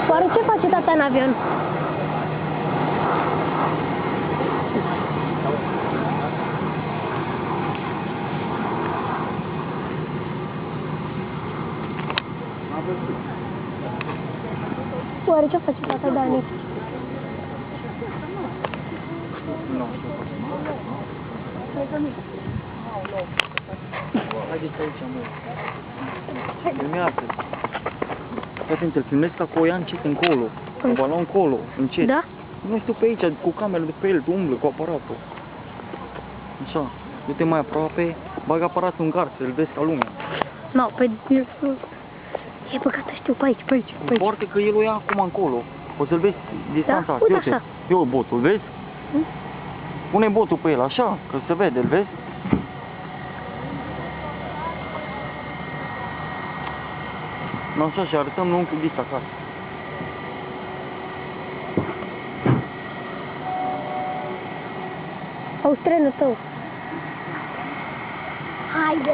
Oare ce face tata în avion? Oare ce face tata, Dani? Haideți aici, mă. Filmează. Fii atent, îl filmezi ca cu o ia încet încolo. Cu balon încolo, încet. Da? Nu știu pe aici, cu cameră de pe el, tu umblă cu aparatul. Așa, du-te mai aproape, bagă aparatul în gard, să-l vezi ca lumea. Nu, pe... E băgat, știu, pe aici, pe aici, pe aici. Poate că el o ia acum încolo. O să-l vezi distanța. Da? Uite așa. Eu botul, vezi? Pune botul pe el, așa, că se vede, îl vezi? Nu, așa, și arătăm noi un pic dis acasă. Auzi trenul tău. Haide!